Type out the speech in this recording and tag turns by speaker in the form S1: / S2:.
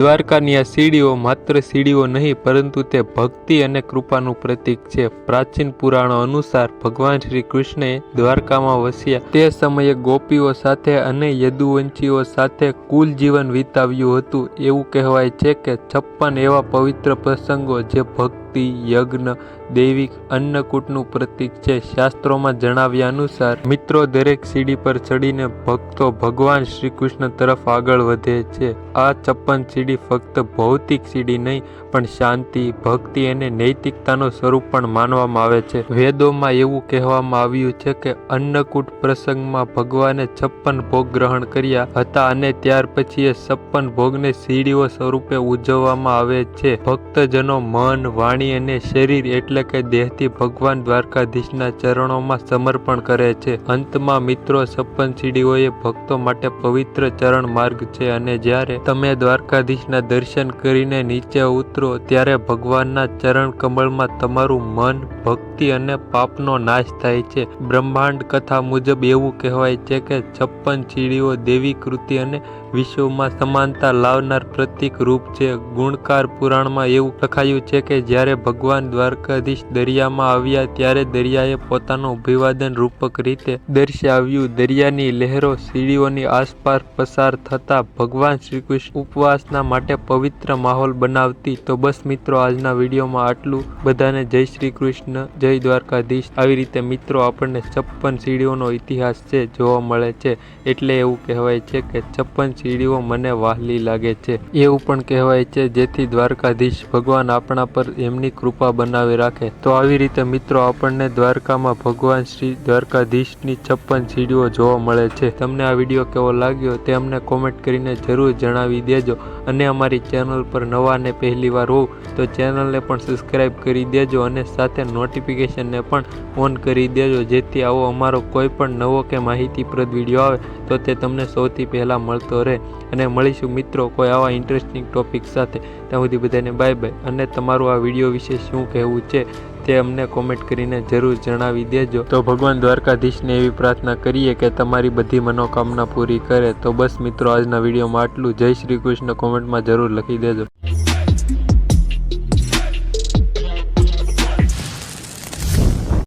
S1: દ્વારકાની આ સીડીઓ માત્ર સીડીઓ નહીં પરંતુ તે ભક્તિ અને કૃપાનું પ્રતીક છે. પ્રાચીન પુરાણો અનુસાર ભગવાન શ્રી કૃષ્ણએ દ્વારકામાં વસ્યા તે સમયે ગોપીઓ સાથે અને યદુવંશીઓ સાથે કુલ જીવન વિતાવ્યું હતું. એવું કહેવાય છે કે 56 એવા પવિત્ર પ્રસંગો જે ભક્તિ, યજ્ઞ, દૈવિક અન્નકૂટનું પ્રતીક છે. શાસ્ત્રોમાં જણાવ્યા અનુસાર મિત્રો દરેક સીડી પર ચડીને ભક્તો ભગવાન શ્રી કૃષ્ણ તરફ આગળ વધે છે. આ 56 સીડી ફક્ત ભૌતિક સીડી નહીં પણ શાંતિ, ભક્તિ અને નૈતિકતાનું સ્વરૂપ પણ માનવામાં આવે છે. વેદોમાં એવું કહેવામાં આવ્યું છે કે અન્નકૂટ પ્રસંગમાં ભગવાને 56 ભોગ ગ્રહણ કર્યા હતા અને ત્યાર પછી એ 56 ભોગને સીડીઓ સ્વરૂપે ઉજવવામાં આવે છે. ભક્તજનો મન, વાણી અને શરીર એટલે કે દેહથી ભગવાન દ્વારકાધીશના ચરણોમાં સમર્પણ કરે છે. અંતમાં મિત્રો 56 સીડીઓ એ ભક્તો માટે પવિત્ર ચરણ માર્ગ છે અને જ્યારે તમે દ્વારકાધીશના દર્શન કરીને નીચે ઉતરો ત્યારે ભગવાનના ચરણ કમળમાં તમારું મન, ભક્તિ અને પાપનો નાશ થાય છે. બ્રહ્માંડ કથા મુજબ એવું કહેવાય છે કે 56 સીડીઓ દેવી કૃતિ અને વિશ્વમાં સમાનતા લાવનાર પ્રતીક રૂપ છે. ગુણકાર પુરાણમાં એવું લખાયું છે કે જ્યારે ભગવાન દ્વારકાધીશ દરિયામાં આવ્યા ત્યારે દરિયાએ પોતાનું અભિવાદન રૂપક રીતે દર્શાવ્યું. દરિયાની લહેરો સીડીઓની આસપાસ પસાર થતા ભગવાન શ્રી કૃષ્ણ ઉપવાસના માટે પવિત્ર માહોલ બનાવતી. તો બસ મિત્રો, આજના વિડીયોમાં આટલું. બધાને જય શ્રી કૃષ્ણ, જય દ્વારકાધીશ. આવી રીતે મિત્રો આપણને 56 સીડીઓનો ઇતિહાસ છે જોવા મળે છે. એટલે એવું કહેવાય છે કે 56 સીડીઓ મને વહાલી લાગે છે. એવું પણ કહેવાય છે જેથી દ્વારકાધીશ ભગવાન આપણા પર એમની કૃપા બનાવી રાખે. તો આવી રીતે મિત્રો આપણને દ્વારકામાં ભગવાન શ્રી દ્વારકાધીશની 56 સીડીઓ જોવા મળે છે. તમને આ વિડીયો કેવો લાગ્યો તે અમને કોમેન્ટ કરીને જરૂર જણાવી દેજો અને અમારી ચેનલ પર નવા અને પહેલી વાર હોવ તો ચેનલને પણ સબસ્ક્રાઈબ કરી દેજો અને સાથે નોટિફિકેશનને પણ ઓન કરી દેજો જેથી આવો અમારો કોઈ પણ નવો કે માહિતીપ્રદ વિડીયો આવે તો તે તમને સૌથી પહેલાં મળતો રહે. અને મળીશું મિત્રો કોઈ આવા ઇન્ટરેસ્ટિંગ ટોપિક સાથે. ત્યાં સુધી બધાને બાય બાય. અને તમારું આ વિડીયો વિશે શું કહેવું છે તે અમને કોમેન્ટ કરીને જરૂર જણાવી દેજો. તો ભગવાન દ્વારકાધીશને એવી પ્રાર્થના કરીએ કે તમારી બધી મનોકામના પૂરી કરે. તો બસ મિત્રો, આજના વિડીયોમાં આટલું. જય શ્રી કૃષ્ણ કોમેન્ટમાં જરૂર લખી દેજો.